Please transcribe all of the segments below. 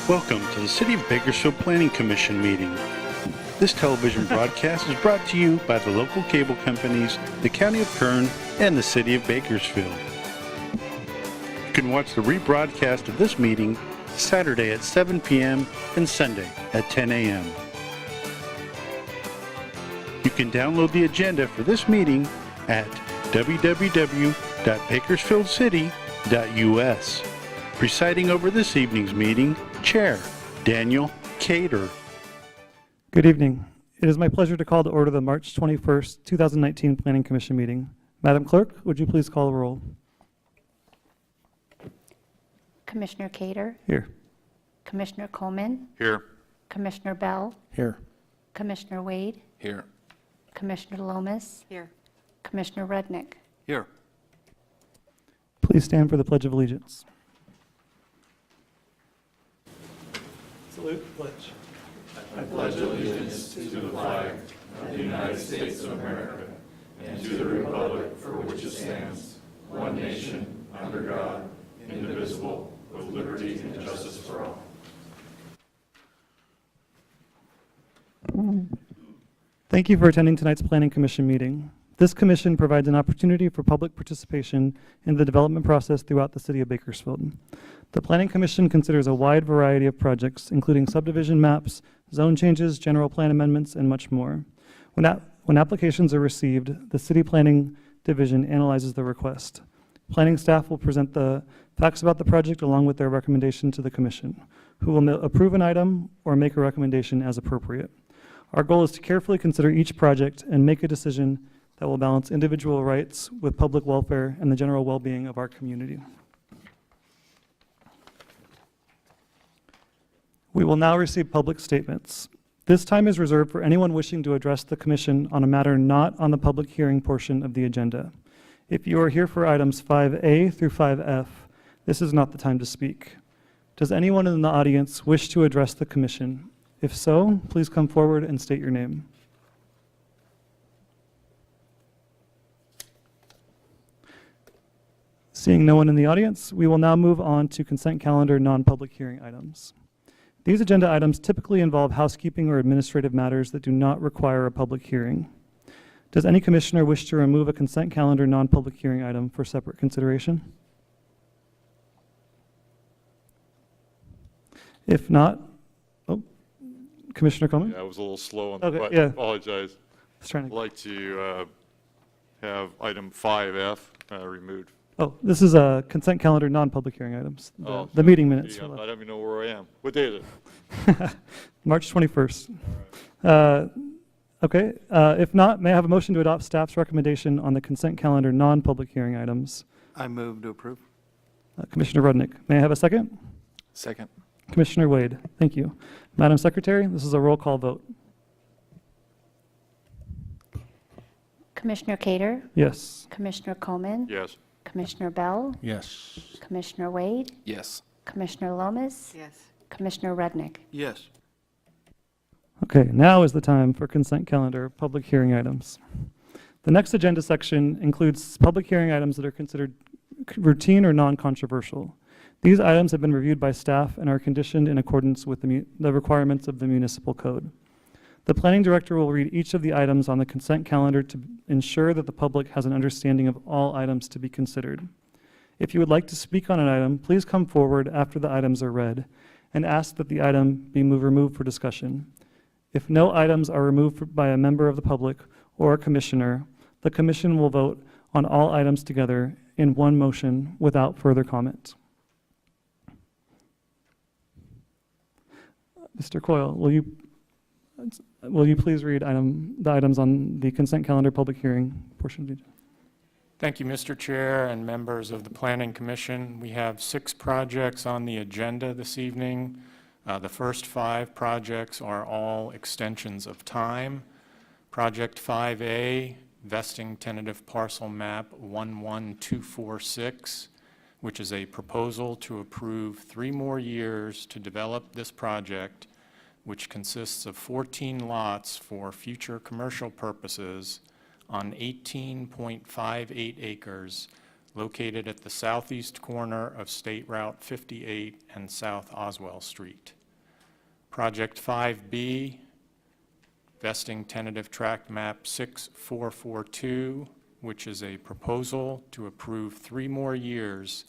Welcome to the City of Bakersfield Planning Commission meeting. This television broadcast is brought to you by the local cable companies, the County of Kern, and the City of Bakersfield. You can watch the rebroadcast of this meeting Saturday at 7 p.m. and Sunday at 10 a.m. You can download the agenda for this meeting at www.bakersfieldcity.us. Presiding over this evening's meeting, Chair Daniel Cater. Good evening. It is my pleasure to call to order the March 21st, 2019 Planning Commission meeting. Madam Clerk, would you please call the roll? Commissioner Cater. Here. Commissioner Coleman. Here. Commissioner Bell. Here. Commissioner Wade. Here. Commissioner Lomas. Here. Commissioner Rudnick. Here. Please stand for the Pledge of Allegiance. Salute, pledge. I pledge allegiance to the flag of the United States of America and to the republic for which it stands, one nation, under God, indivisible, with liberty and justice for all. Thank you for attending tonight's Planning Commission meeting. This commission provides an opportunity for public participation in the development process throughout the City of Bakersfield. The Planning Commission considers a wide variety of projects, including subdivision maps, zone changes, general plan amendments, and much more. When applications are received, the City Planning Division analyzes the request. Planning staff will present the facts about the project along with their recommendation to the Commission, who will approve an item or make a recommendation as appropriate. Our goal is to carefully consider each project and make a decision that will balance individual rights with public welfare and the general well-being of our community. We will now receive public statements. This time is reserved for anyone wishing to address the Commission on a matter not on the public hearing portion of the agenda. If you are here for items 5A through 5F, this is not the time to speak. Does anyone in the audience wish to address the Commission? If so, please come forward and state your name. Seeing no one in the audience, we will now move on to consent calendar non-public hearing items. These agenda items typically involve housekeeping or administrative matters that do not require a public hearing. Does any commissioner wish to remove a consent calendar non-public hearing item for separate consideration? If not, Commissioner Coleman? Yeah, I was a little slow on the Okay, button. yeah. Apologize. Just trying I'd to. like to have item 5F removed. Oh, this is a consent calendar non-public hearing items. Oh, The meeting minutes. Yeah, I don't even know where I am. What day is it? March 21st. Okay, if not, may I have a motion to adopt staff's recommendation on the consent calendar non-public hearing items? I move to approve. Commissioner Rudnick, may I have a second? Second. Commissioner Wade, thank you. Madam Secretary, this is a roll call vote. Commissioner Cater. Yes. Commissioner Coleman. Yes. Commissioner Bell. Yes. Commissioner Wade. Yes. Commissioner Lomas. Yes. Commissioner Rudnick. Yes. Okay, now is the time for consent calendar public hearing items. The next agenda section includes public hearing items that are considered routine or non-controversial. These items have been reviewed by staff and are conditioned in accordance with the requirements of the municipal code. The planning director will read each of the items on the consent calendar to ensure that the public has an understanding of all items to be considered. If you would like to speak on an item, please come forward after the items are read and ask that the item be removed for discussion. If no items are removed by a member of the public or a commissioner, the commission will vote on all items together in one motion without further comment. Mr. Coyle, will you please read the items on the consent calendar public hearing portion of the agenda? Thank you, Mr. Chair and members of the Planning Commission. We have 6 projects on the agenda this evening. The first 5 projects are all extensions of time. Project 5A, vesting tentative parcel map 11246, which is a proposal to approve 3 more years to develop this project, which consists of 14 lots for future commercial purposes on 18.58 acres located at the southeast corner of State Route 58 and South Oswell Street. Project 5B, vesting tentative tract map 6442, which is a proposal to approve 3 more years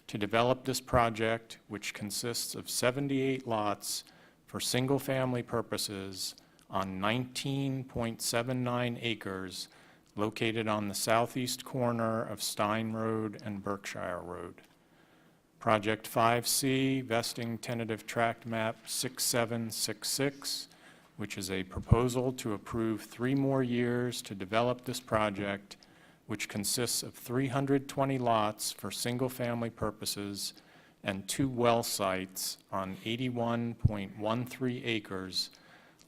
to develop this project, which consists of 78 lots for single-family purposes on 19.79 acres located on the southeast corner of Stein Road and Berkshire Road. Project 5C, vesting tentative tract map 6766, which is a proposal to approve 3 more years to develop this project, which consists of 320 lots for single-family purposes and 2 well sites on 81.13 acres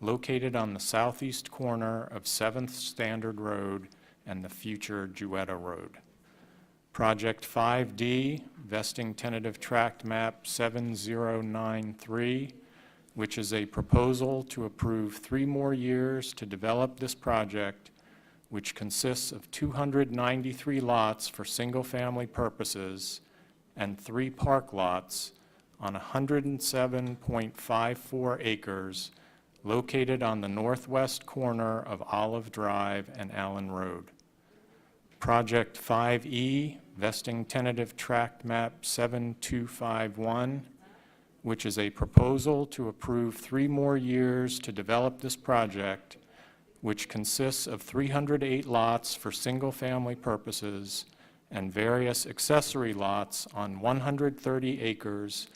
located on the southeast corner of 7th Standard Road and the future Jewetta Road. Project 5D, vesting tentative tract map 7093, which is a proposal to approve 3 more years to develop this project, which consists of 293 lots for single-family purposes and 3 park lots on 107.54 acres located on the northwest corner of Olive Drive and Allen Road. Project 5E, vesting tentative tract map 7251, which is a proposal to approve 3 more years to develop this project, which consists of 308 lots for single-family purposes and various accessory lots on 130 acres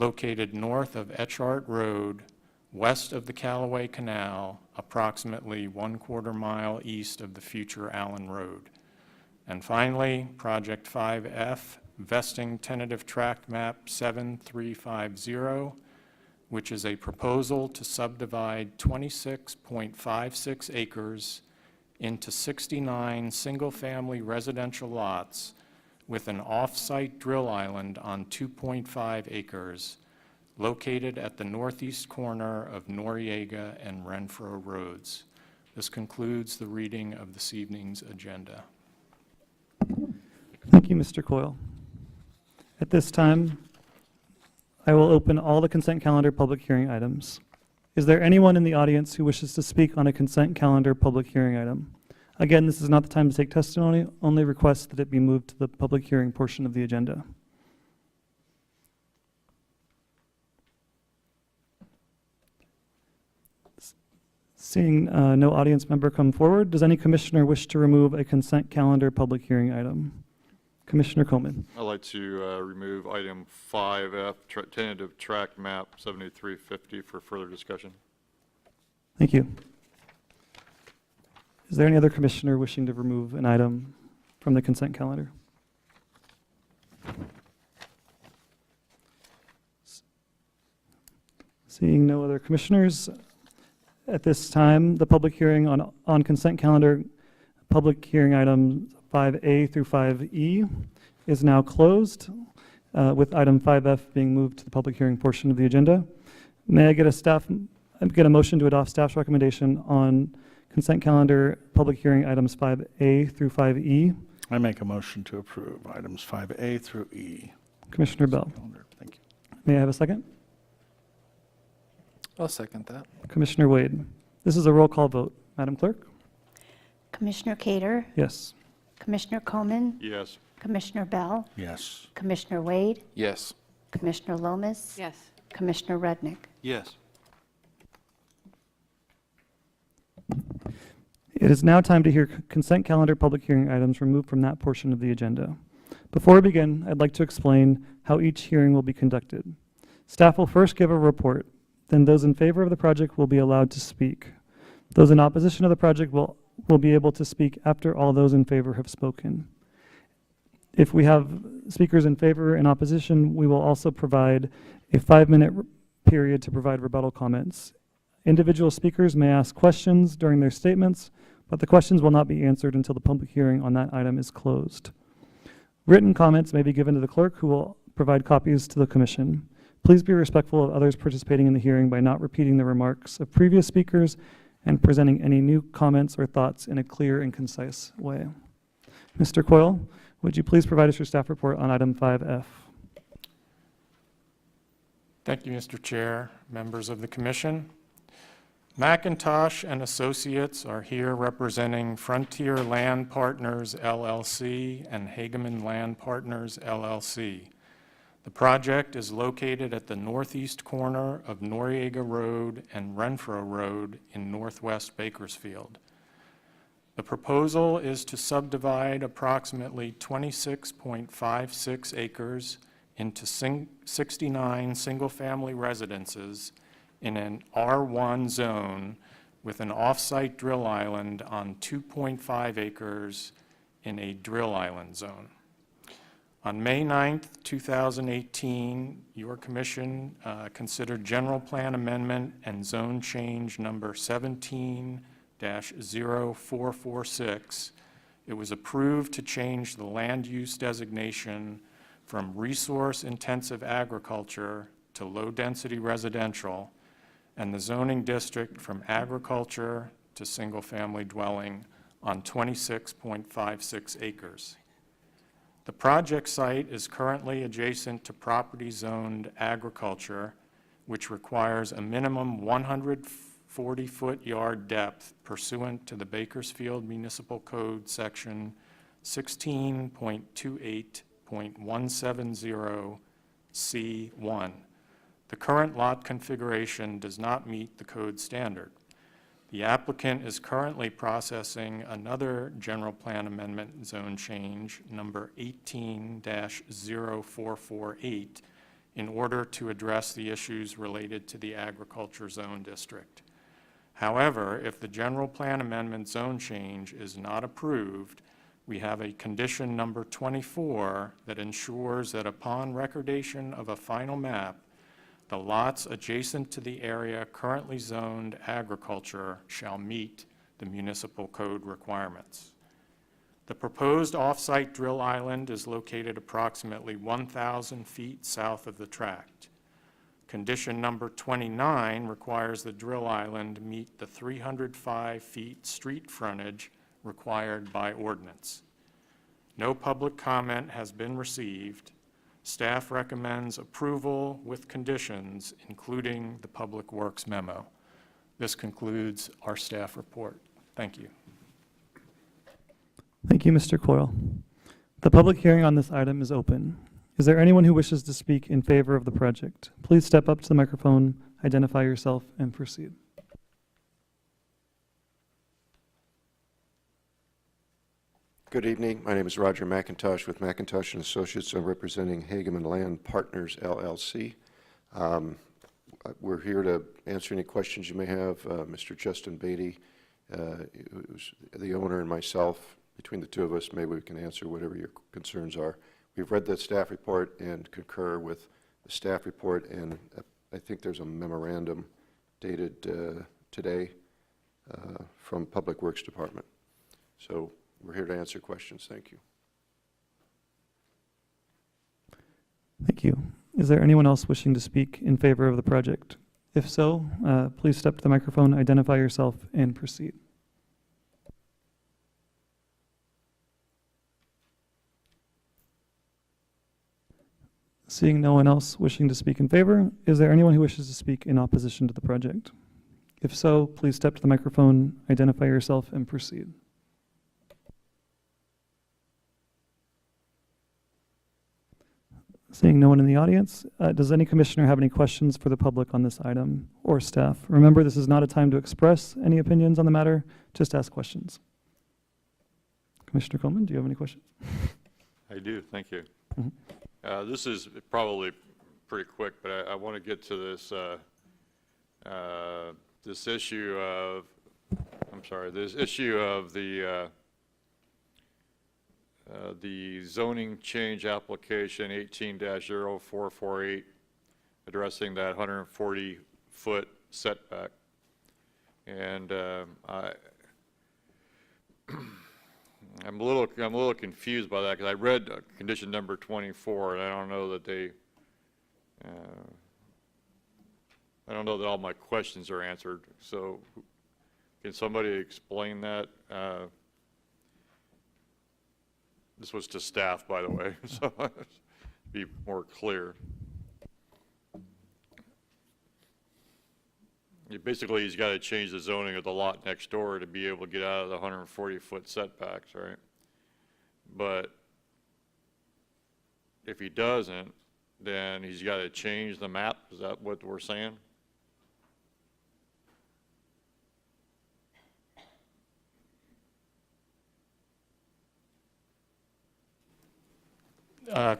located north of Etchart Road, west of the Callaway Canal, approximately 1/4 mile east of the future Allen Road. And finally, Project 5F, vesting tentative tract map 7350, which is a proposal to subdivide 26.56 acres into 69 single-family residential lots with an off-site drill island on 2.5 acres located at the northeast corner of Noriega and Renfro Roads. This concludes the reading of this evening's agenda. Thank you, Mr. Coyle. At this time, I will open all the consent calendar public hearing items. Is there anyone in the audience who wishes to speak on a consent calendar public hearing item? Again, this is not the time to take testimony, only request that it be moved to the public hearing portion of the agenda. Seeing no audience member come forward, does any commissioner wish to remove a consent calendar public hearing item? Commissioner Coleman. I'd like to remove item 5F, tentative tract map 7350 for further discussion. Thank you. Is there any other commissioner wishing to remove an item from the consent calendar? Seeing no other commissioners, at this time, the public hearing on consent calendar, public hearing items 5A through 5E is now closed, with item 5F being moved to the public hearing portion of the agenda. May I get a motion to adopt staff's recommendation on consent calendar public hearing items 5A through 5E? I make a motion to approve items 5A through E. Commissioner Bell. Thank you. May I have a second? I'll second that. Commissioner Wade. This is a roll call vote. Madam Clerk? Commissioner Cater, Yes. Commissioner Coleman, Yes. Commissioner Bell, Yes. Commissioner Wade, Yes. Commissioner Lomas, Yes. Commissioner Rednick. Yes. It is now time to hear consent calendar public hearing items removed from that portion of the agenda. Before we begin, I'd like to explain how each hearing will be conducted. Staff will first give a report, then those in favor of the project will be allowed to speak. Those in opposition of the project will be able to speak after all those in favor have spoken. If we have speakers in favor and opposition, we will also provide a 5-minute period to provide rebuttal comments. Individual speakers may ask questions during their statements, but the questions will not be answered until the public hearing on that item is closed. Written comments may be given to the clerk, who will provide copies to the commission. Please be respectful of others participating in the hearing by not repeating the remarks of previous speakers and presenting any new comments or thoughts in a clear and concise way. Mr. Coyle, would you please provide us your staff report on item 5F? Thank you, Mr. Chair, members of the commission. McIntosh and Associates are here representing Frontier Land Partners LLC and Hageman Land Partners LLC. The project is located at the northeast corner of Noriega Road and Renfro Road in northwest Bakersfield. The proposal is to subdivide approximately 26.56 acres into 69 single-family residences in an R1 zone with an off-site drill island on 2.5 acres in a drill island zone. On May 9th, 2018, your commission considered general plan amendment and zone change number 17-0446. It was approved to change the land use designation from resource-intensive agriculture to low-density residential, and the zoning district from agriculture to single-family dwelling on 26.56 acres. The project site is currently adjacent to property zoned agriculture, which requires a minimum 140-foot yard depth pursuant to the Bakersfield Municipal Code Section 16.28.170C1. The current lot configuration does not meet the code standard. The applicant is currently processing another general plan amendment zone change, number 18-0448, in order to address the issues related to the agriculture zone district. However, if the general plan amendment zone change is not approved, we have a condition number 24 that ensures that upon recordation of a final map, the lots adjacent to the area currently zoned agriculture shall meet the municipal code requirements. The proposed off-site drill island is located approximately 1,000 feet south of the tract. Condition number 29 requires the drill island meet the 305 feet street frontage required by ordinance. No public comment has been received. Staff recommends approval with conditions, including the Public Works memo. This concludes our staff report. Thank you. Thank you, Mr. Coyle. The public hearing on this item is open. Is there anyone who wishes to speak in favor of the project? Please step up to the microphone, identify yourself, and proceed. Good evening. My name is Roger McIntosh with McIntosh and Associates. I'm representing Hageman Land Partners LLC. We're here to answer any questions you may have. Mr. Justin Beatty, who's the owner, and myself, between the two of us, maybe we can answer whatever your concerns are. We've read the staff report and concur with the staff report, and I think there's a memorandum dated today from Public Works Department. So we're here to answer questions. Thank you. Thank you. Is there anyone else wishing to speak in favor of the project? If so, please step to the microphone, identify yourself, and proceed. Seeing no one else wishing to speak in favor, is there anyone who wishes to speak in opposition to the project? If so, please step to the microphone, identify yourself, and proceed. Seeing no one in the audience, does any commissioner have any questions for the public on this item or staff? Remember, this is not a time to express any opinions on the matter, just ask questions. Commissioner Coleman, do you have any questions? I do, thank you. Mhm. This is probably pretty quick, but I want to get to this this issue of, the zoning change application 18-0448, addressing that 140-foot setback. And I'm a little confused by that, because I read condition number 24, and I don't know that I don't know that all my questions are answered. So can somebody explain that? This was to staff, by the way, so be more clear. Basically, he's got to change the zoning of the lot next door to be able to get out of the 140-foot setbacks, right? But if he doesn't, then he's got to change the map. Is that what we're saying?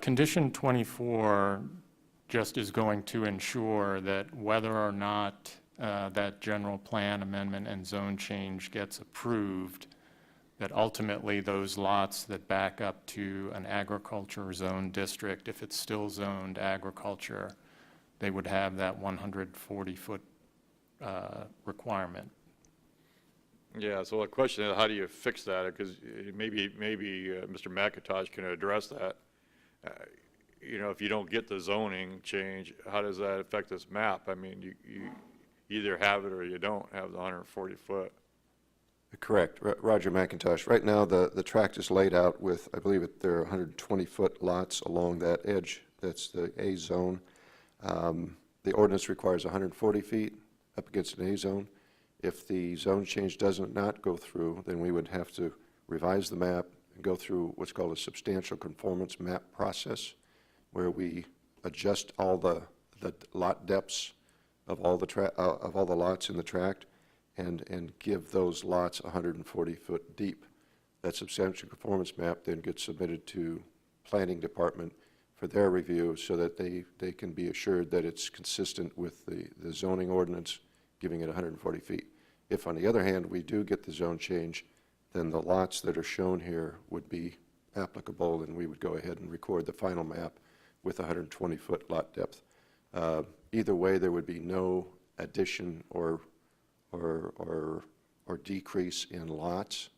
Condition 24 just is going to ensure that whether or not that general plan amendment and zone change gets approved, that ultimately those lots that back up to an agriculture zone district, if it's still zoned agriculture, they would have that 140-foot requirement. Yeah, so the question is, how do you fix that? Because maybe Mr. McIntosh can address that. You know, if you don't get the zoning change, how does that affect this map? I mean, you either have it or you don't have the 140-foot. Correct. Roger McIntosh. Right now, the tract is laid out with, I believe there are 120-foot lots along that edge. That's the A zone. The ordinance requires 140 feet up against an A zone. If the zone change does not go through, then we would have to revise the map and go through what's called a substantial conformance map process, where we adjust all the lot depths of all the lots in the tract and give those lots 140 foot deep. That substantial conformance map then gets submitted to Planning Department for their review so that they can be assured that it's consistent with the zoning ordinance, giving it 140 feet. If, on the other hand, we do get the zone change, then the lots that are shown here would be applicable, and we would go ahead and record the final map with 120-foot lot depth. Either way, there would be no addition or decrease in lots.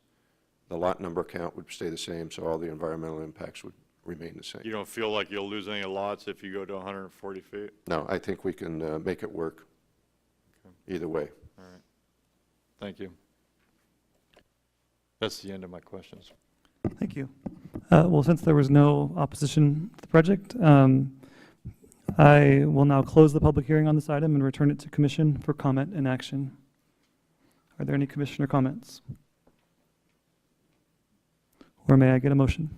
The lot number count would stay the same, so all the environmental impacts would remain the same. You don't feel like you'll lose any lots if you go to 140 feet? No, I think we can make it work either way. All right. Thank you. That's the end of my questions. Thank you. Well, since there was no opposition to the project, I will now close the public hearing on this item and return it to commission for comment and action. Are there any commissioner comments? Or may I get a motion?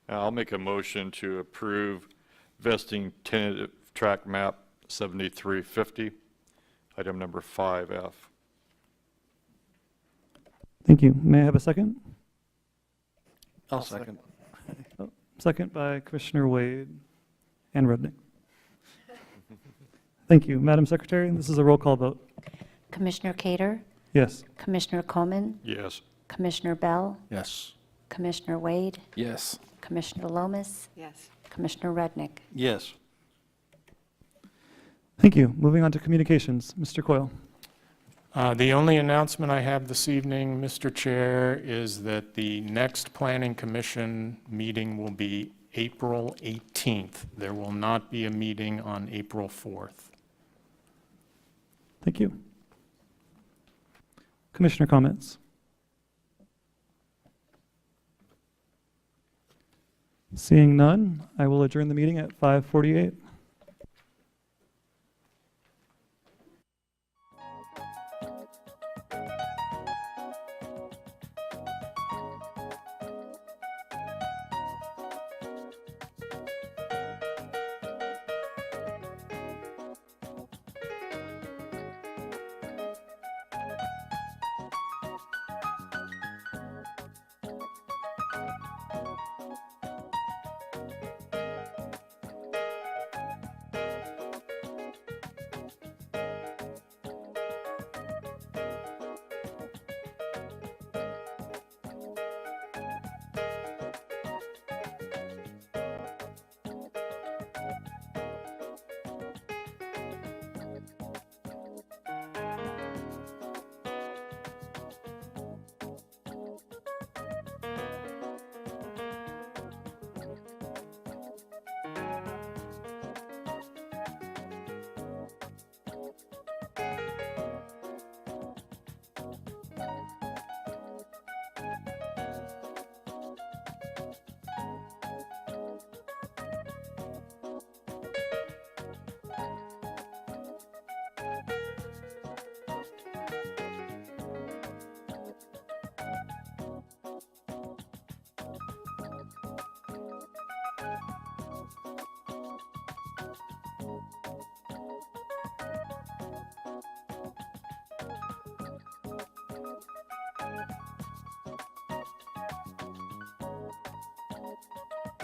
I'll make a motion to approve vesting tentative track map 7350, item number 5F. Thank you. May I have a second? I'll second. Second by Commissioner Wade and Rudnick. Thank you. Madam Secretary, this is a roll call vote. Commissioner Cater, Yes. Commissioner Coleman, Yes. Commissioner Bell, Yes. Commissioner Wade, Yes. Commissioner Lomas, Yes. Commissioner Rudnick. Yes. Thank you. Moving on to communications. Mr. Coyle. The only announcement I have this evening, Mr. Chair, is that the next Planning Commission meeting will be April 18th. There will not be a meeting on April 4th. Thank you. Commissioner comments? Seeing none, I will adjourn the meeting at 5:48.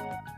Aye.